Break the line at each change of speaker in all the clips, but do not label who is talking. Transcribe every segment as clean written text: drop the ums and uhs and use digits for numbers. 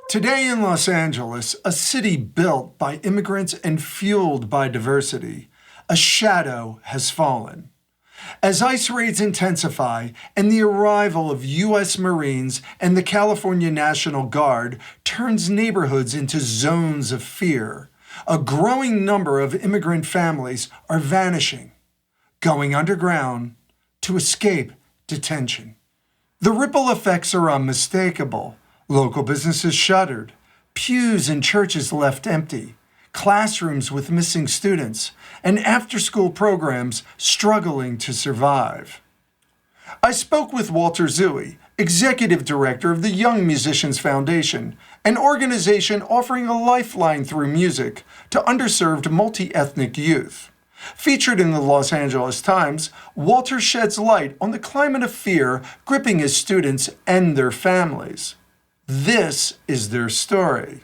Today in Los Angeles, a city built by immigrants and fueled by diversity, a shadow has fallen. As ICE raids intensify and the arrival of U.S. Marines and the California National Guard turns neighborhoods into zones of fear, a growing number of immigrant families are vanishing, going underground to escape detention. The ripple effects are unmistakable. Local businesses shuttered, pews in churches left empty, classrooms with missing students, and after-school programs struggling to survive. I spoke with Walter Zooi, Executive Director of the Young Musicians Foundation, an organization offering a lifeline through music to underserved multi-ethnic youth. Featured in the Los Angeles Times, Walter sheds light on the climate of fear gripping his students and their families. This is their story.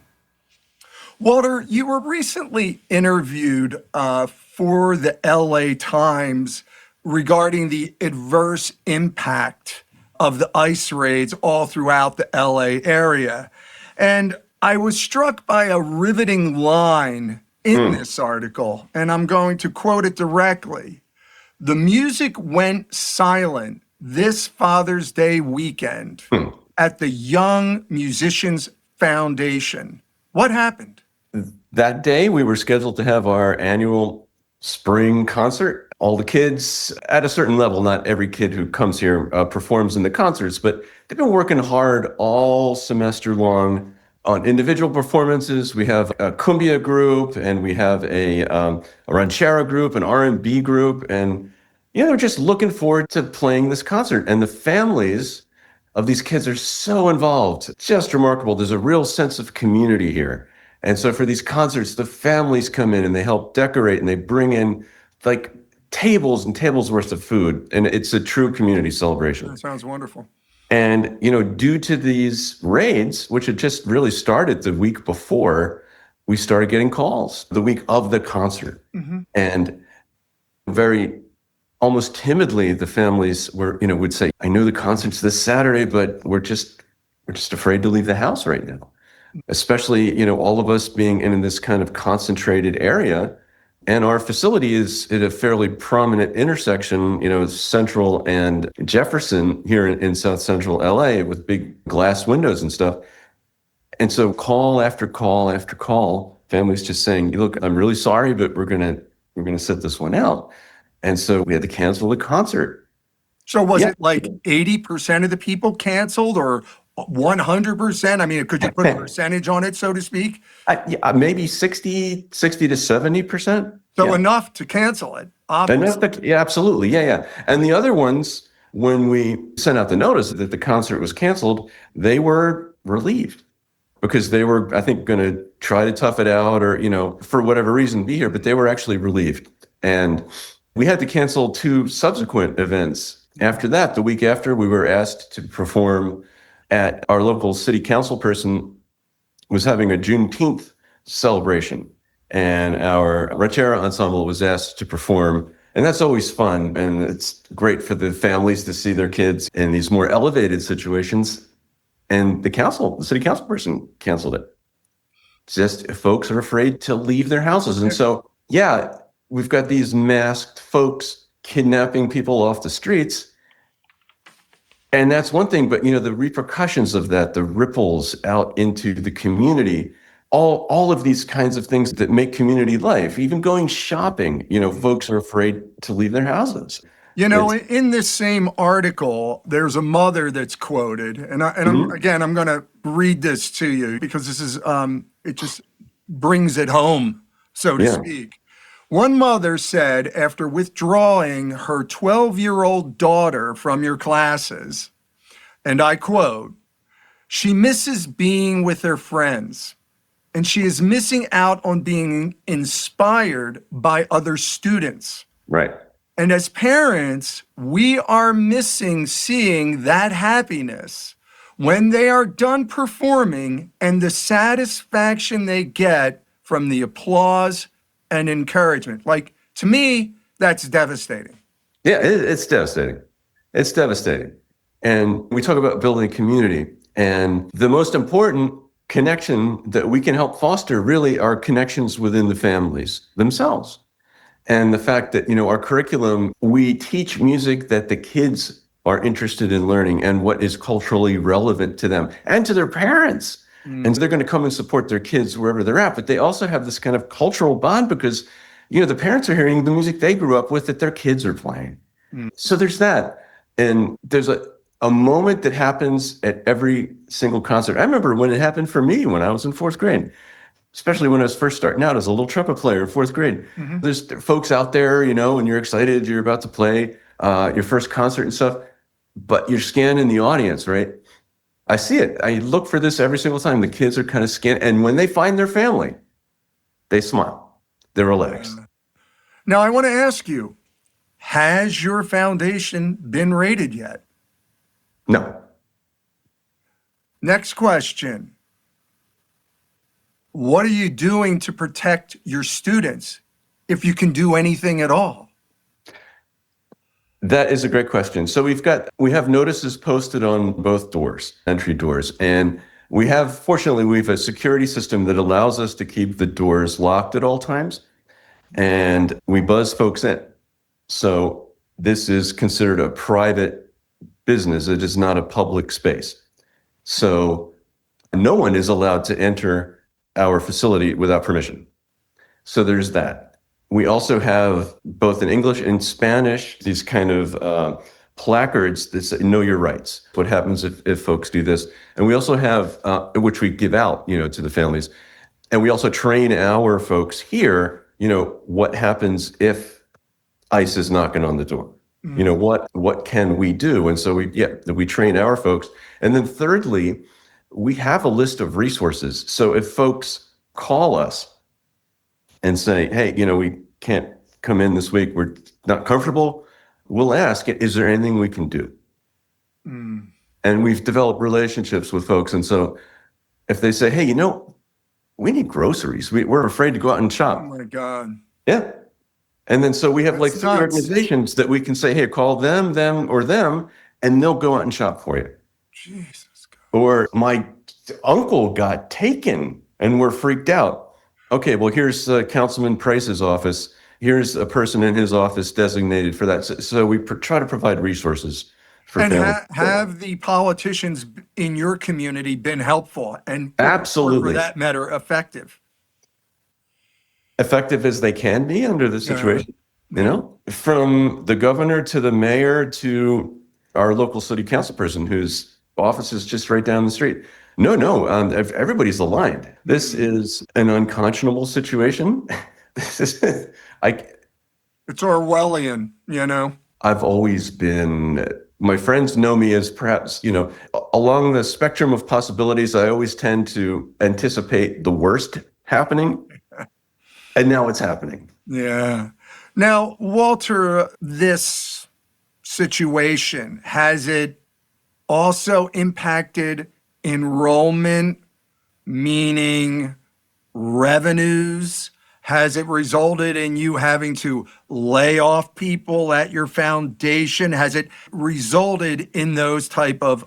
Walter, you were recently interviewed for the LA Times regarding the adverse impact of the ICE raids all throughout the LA area. And I was struck by a riveting line in this article, and I'm going to quote it directly. "The music went silent this Father's Day weekend at the Young Musicians Foundation. What happened?"
That day, we were scheduled to have our annual spring concert. All the kids at a certain level, not every kid who comes here performs in the concerts, but they've been working hard all semester long on individual performances. We have a cumbia group, and we have a ranchera group, an R&B group, and they're just looking forward to playing this concert. And the families of these kids are so involved. It's just remarkable. There's a real sense of community here. And so for these concerts, the families come in and they help decorate, and they bring in like tables and tables worth of food. And it's a true community celebration.
That sounds wonderful.
And, due to these raids, which had just really started the week before, we started getting calls the week of the concert. And very almost timidly, the families would say, "I know the concert's this Saturday, but we're just afraid to leave the house right now." Especially, all of us being in this kind of concentrated area. And our facility is at a fairly prominent intersection, Central and Jefferson here in South Central LA with big glass windows and stuff. And so call after call after call, families just saying, "Look, I'm really sorry, but we're gonna sit this one out." And so we had to cancel the concert.
So was it like 80% of the people canceled or 100%? I mean, could you put a percentage on it, so to speak?
Maybe 60 to 70%.
So enough to cancel it, obviously.
Absolutely. Yeah. And the other ones, when we sent out the notice that the concert was canceled, they were relieved because they were, I think, going to try to tough it out or, for whatever reason, be here, but they were actually relieved. And we had to cancel 2 subsequent events. After that, the week after, we were asked to perform at our local city council person was having a Juneteenth celebration, and our ranchera ensemble was asked to perform. And that's always fun, and it's great for the families to see their kids in these more elevated situations. And the city council person canceled it. Just folks are afraid to leave their houses. And so, we've got these masked folks kidnapping people off the streets. And that's one thing, but the repercussions of that, the ripples out into the community, all of these kinds of things that make community life, even going shopping, folks are afraid to leave their houses.
In this same article, there's a mother that's quoted, and I'm going to read this to you because this is, it just brings it home, so to speak. One mother said, after withdrawing her 12-year-old daughter from your classes, and I quote, "She misses being with her friends, and she is missing out on being inspired by other students.
Right.
And as parents, we are missing seeing that happiness when they are done performing and the satisfaction they get from the applause and encouragement." Like, to me, that's devastating.
Yeah, it's devastating. It's devastating. And we talk about building community. And the most important connection that we can help foster really are connections within the families themselves. And the fact that, our curriculum, we teach music that the kids are interested in learning and what is culturally relevant to them and to their parents. And so they're going to come and support their kids wherever they're at. But they also have this kind of cultural bond because, the parents are hearing the music they grew up with that their kids are playing. So there's that. And there's a moment that happens at every single concert. I remember when it happened for me when I was in fourth grade, especially when I was first starting out as a little trumpet player in fourth grade. There's folks out there, and you're excited, you're about to play your first concert and stuff, but you're scanning the audience, right? I see it. I look for this every single time. The kids are kind of scanning, and when they find their family, they smile. They're relaxed.
Now, I want to ask you, has your foundation been raided yet?
No.
Next question. What are you doing to protect your students, if you can do anything at all?
That is a great question. So we have notices posted on both doors, entry doors, and fortunately, we have a security system that allows us to keep the doors locked at all times, and we buzz folks in. So this is considered a private business. It is not a public space. So no one is allowed to enter our facility without permission. So there's that. We also have both in English and Spanish, these kind of placards that say, know your rights. What happens if folks do this? And we also have, which we give out, to the families. And we also train our folks here, what happens if ICE is knocking on the door? What can we do? And so we train our folks. And then thirdly, we have a list of resources. So if folks call us and say, hey, we can't come in this week, we're not comfortable, we'll ask, is there anything we can do? And we've developed relationships with folks. And so if they say, hey, we need groceries, we're afraid to go out and shop.
Oh my God.
Yeah. And then so we have
That's
three organizations that we can say, hey, call them, and they'll go out and shop for you.
Jesus God.
Or my uncle got taken and we're freaked out. Okay, well, here's Councilman Price's office. Here's a person in his office designated for that. So we try to provide resources for families.
Have the politicians in your community been helpful and,
absolutely,
or for that matter, effective?
Effective as they can be under the situation, from the governor to the mayor to our local city council person whose office is just right down the street. No, everybody's aligned. This is an unconscionable situation. It's
Orwellian,
I've always been, my friends know me as perhaps, along the spectrum of possibilities, I always tend to anticipate the worst happening. And now it's happening.
Yeah. Now, Walter, this situation, has it also impacted enrollment, meaning revenues? Has it resulted in you having to lay off people at your foundation? Has it resulted in those type of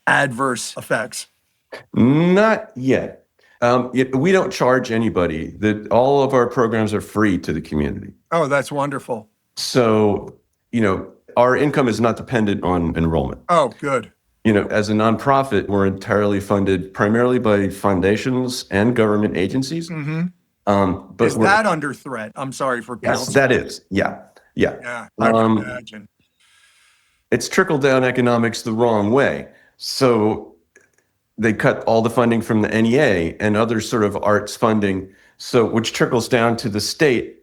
adverse effects?
Not yet. We don't charge anybody. All of our programs are free to the community.
Oh, that's wonderful.
So, our income is not dependent on enrollment.
Oh, good.
As a nonprofit, we're entirely funded primarily by foundations and government agencies.
Mm-hmm.
But
is that under threat? I'm sorry for
yes, that is. Yeah.
Yeah, I can imagine.
It's trickle-down economics the wrong way. So they cut all the funding from the NEA and other sort of arts funding, which trickles down to the state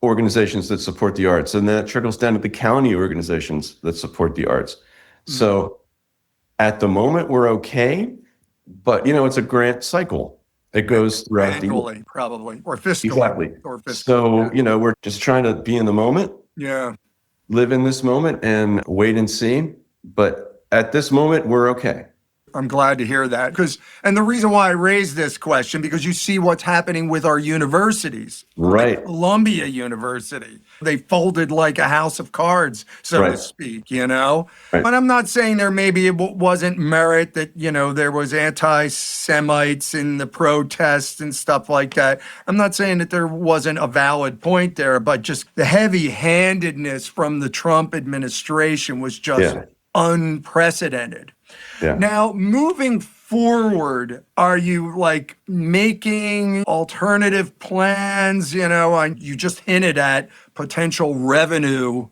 organizations that support the arts, and that trickles down to the county organizations that support the arts. Mm-hmm. So at the moment, we're okay, but it's a grant cycle. It goes throughout
annually, probably, or fiscally.
Exactly.
Or fiscally,
so, we're just trying to be in the moment.
Yeah.
Live in this moment and wait and see. But at this moment, we're okay.
I'm glad to hear that. And the reason why I raised this question, because you see what's happening with our universities.
Right.
Like Columbia University. They folded like a house of cards, so to speak,
Right.
But I'm not saying there maybe it wasn't merit, that, there was anti-Semites in the protests and stuff like that. I'm not saying that there wasn't a valid point there, but just the heavy-handedness from the Trump administration was just unprecedented.
Yeah.
Now, moving forward, are you like making alternative plans? You just hinted at potential revenue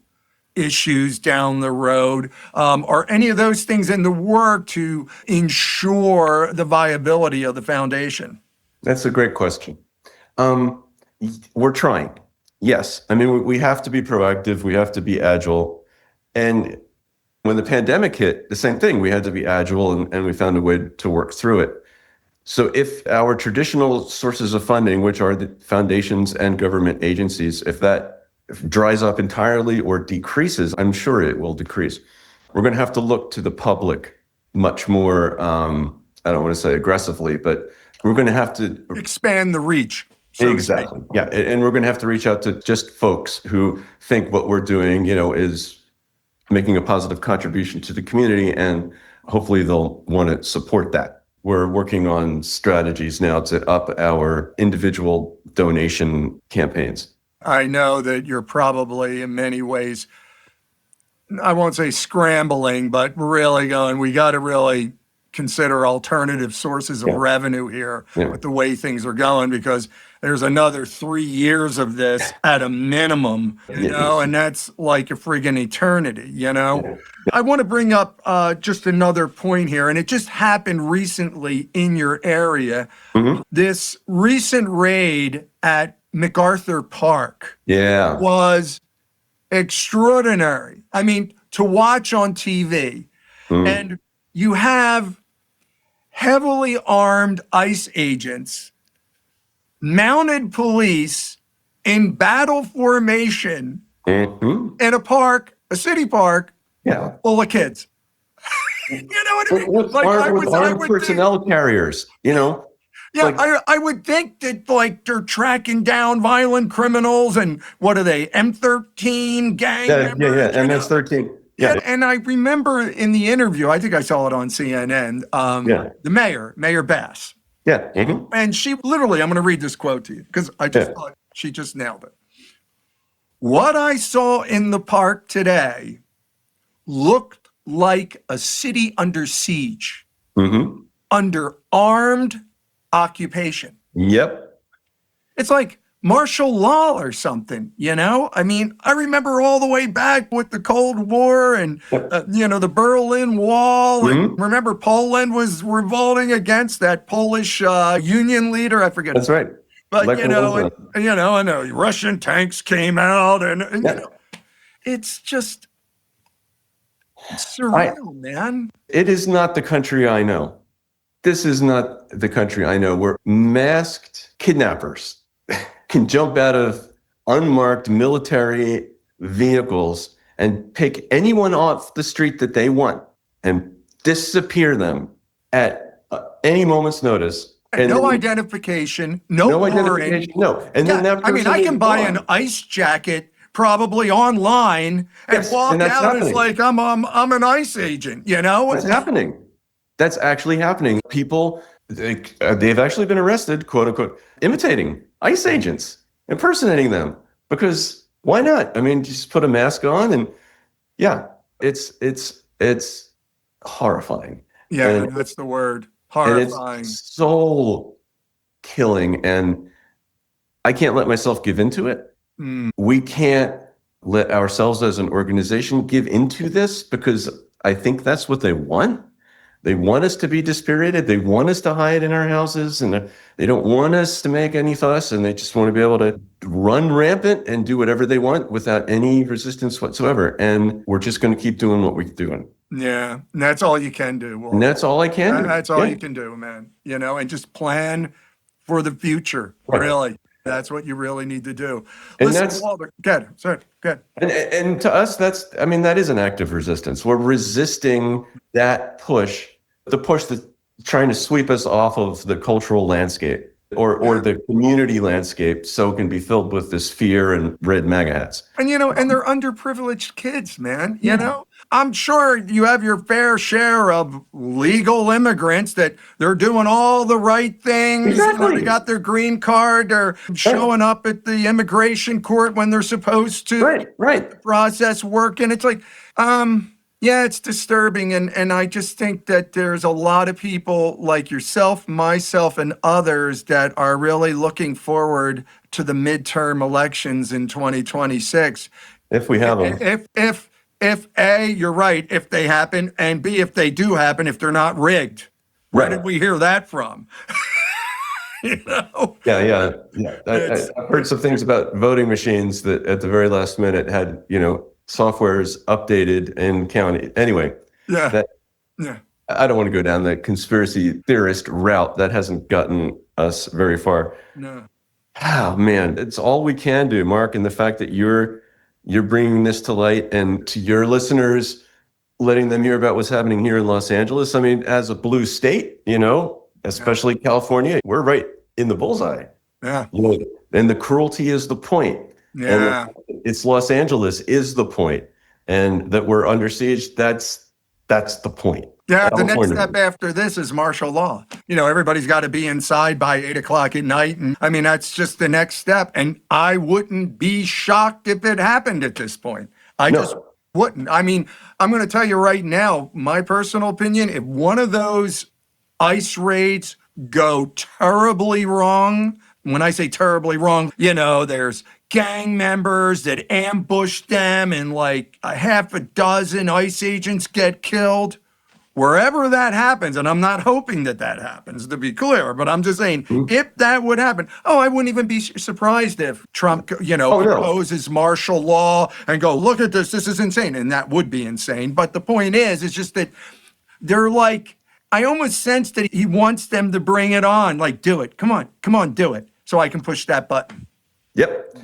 issues down the road. Are any of those things in the work to ensure the viability of the foundation?
That's a great question. We're trying. Yes. I mean, we have to be proactive. We have to be agile. And when the pandemic hit, the same thing. We had to be agile, and we found a way to work through it. So if our traditional sources of funding, which are the foundations and government agencies, if that dries up entirely or decreases, I'm sure it will decrease. We're going to have to look to the public much more, I don't want to say aggressively, but we're going to have to
expand the reach.
Exactly. Yeah. And we're going to have to reach out to just folks who think what we're doing, is making a positive contribution to the community, and hopefully they'll want to support that. We're working on strategies now to up our individual donation campaigns.
I know that you're probably in many ways, I won't say scrambling, but really going, we got to really consider alternative sources of revenue here with the way things are going, because there's another 3 years of this at a minimum, and that's like a friggin' eternity, I want to bring up just another point here, and it just happened recently in your area.
Mm-hmm.
This recent raid at MacArthur Park was extraordinary. I mean, to watch on TV, and you have heavily armed ICE agents, mounted police in battle formation in a park, a city park, full of kids. You know what I mean?
With armed personnel carriers,
I would think that they're tracking down violent criminals, and what are they, M13 gang members?
MS-13.
Yeah, and I remember in the interview, I think I saw it on CNN, the Mayor Bass.
Yeah. Mm-hmm.
And she literally, I'm going to read this quote to you, because I just thought she just nailed it. What I saw in the park today looked like a city under siege, under armed occupation.
Yep.
It's like martial law or something, I mean, I remember all the way back with the Cold War and, the Berlin Wall. And remember, Poland was revolting against that Polish union leader. I forget.
That's right.
But, and Russian tanks came out and it's just surreal, man.
It is not the country I know. This is not the country I know, where masked kidnappers can jump out of unmarked military vehicles and pick anyone off the street that they want and disappear them at any moment's notice.
And no identification, no
identification, no. And then that person
I can buy an ICE jacket probably online and walk out happening. As like I'm an ICE agent,
That's happening. That's actually happening. People, they've actually been arrested, quote unquote, imitating ICE agents, impersonating them, because why not? I mean, just put a mask on and it's horrifying.
Yeah, and that's the word. Horrifying.
And it's soul killing, and I can't let myself give into it. We can't let ourselves as an organization give into this, because I think that's what they want. They want us to be dispirited. They want us to hide in our houses, and they don't want us to make any fuss, and they just want to be able to run rampant and do whatever they want without any resistance whatsoever. And we're just going to keep doing what we're doing.
Yeah, and that's all you can do.
And that's all I can do.
That's all you can do, man. And just plan for the future, really. That's what you really need to do. Listen, Walter, good.
And to us, that is an act of resistance. We're resisting that push the push that's trying to sweep us off of the cultural landscape or the community landscape so it can be filled with this fear and red MAGA hats.
And, and they're underprivileged kids, man, you know? I'm sure you have your fair share of legal immigrants that they're doing all the right things.
Exactly.
They got their green card. They're showing up at the immigration court when they're supposed to.
Right.
The process working. It's like, yeah, it's disturbing. And I just think that there's a lot of people like yourself, myself, and others that are really looking forward to the midterm elections in 2026.
If we have them.
If A, you're right, if they happen, and B, if they do happen, if they're not rigged. Where did we hear that from?
Yeah. I've heard some things about voting machines that at the very last minute had, software's updated and counted. Anyway, I don't want to go down the conspiracy theorist route. That hasn't gotten us very far.
No.
Oh, man, it's all we can do, Marc. And the fact that you're bringing this to light and to your listeners, letting them hear about what's happening here in Los Angeles. I mean, as a blue state, especially California, we're right in the bullseye.
Yeah.
And the cruelty is the point.
Yeah.
And it's Los Angeles is the point. And that we're under siege, that's the point.
Yeah, the next step after this is martial law. Everybody's got to be inside by 8 o'clock at night. And I mean, that's just the next step. And I wouldn't be shocked if it happened at this point. I just wouldn't. I mean, I'm going to tell you right now, my personal opinion, if one of those ICE raids go terribly wrong, when I say terribly wrong, there's gang members that ambush them and like a half a dozen ICE agents get killed. Wherever that happens, and I'm not hoping that happens, to be clear, but I'm just saying, if that would happen, I wouldn't even be surprised if Trump, proposes martial law and go, look at this is insane. And that would be insane. But the point is, it's just that they're like, I almost sense that he wants them to bring it on. Like, do it. Come on, do it. So I can push that button.
Yep.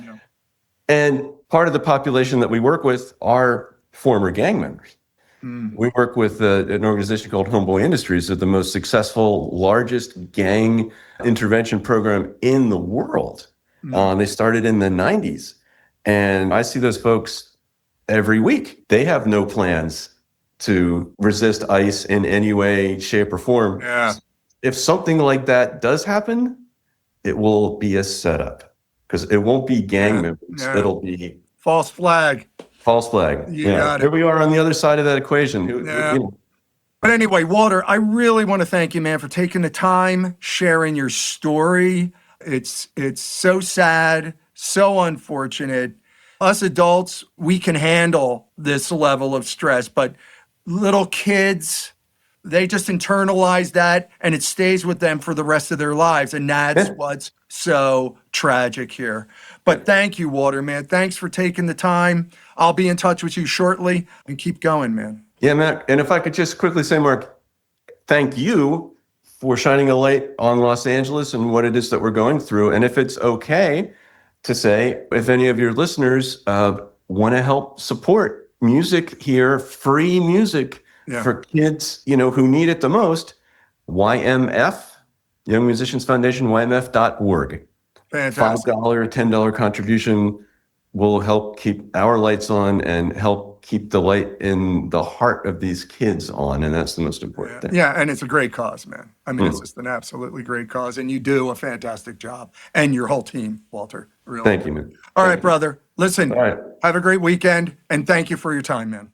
And part of the population that we work with are former gang members. We work with an organization called Homeboy Industries, the most successful, largest gang intervention program in the world. They started in the 90s. And I see those folks every week. They have no plans to resist ICE in any way, shape, or form.
Yeah.
If something like that does happen, it will be a setup. Because it won't be gang members. Yeah. It'll be
false flag.
False flag. Here we are on the other side of that equation.
But anyway, Walter, I really want to thank you, man, for taking the time, sharing your story. It's so sad, so unfortunate. Us adults, we can handle this level of stress, but little kids, they just internalize that and it stays with them for the rest of their lives. And that's what's so tragic here. But thank you, Walter, man. Thanks for taking the time. I'll be in touch with you shortly and keep going, man.
Yeah, Mac. And if I could just quickly say, Marc, thank you for shining a light on Los Angeles and what it is that we're going through. And if it's okay to say, if any of your listeners want to help support music here, free music for kids, who need it the most, YMF, Young Musicians Foundation, YMF.org.
Fantastic.
$5, $10 contribution will help keep our lights on and help keep the light in the heart of these kids on. And that's the most important thing.
Yeah, and it's a great cause, man. I mean, it's just an absolutely great cause. And you do a fantastic job. And your whole team, Walter. Really.
Thank you, man.
All right, brother. Listen, have a great weekend. And thank you for your time, man.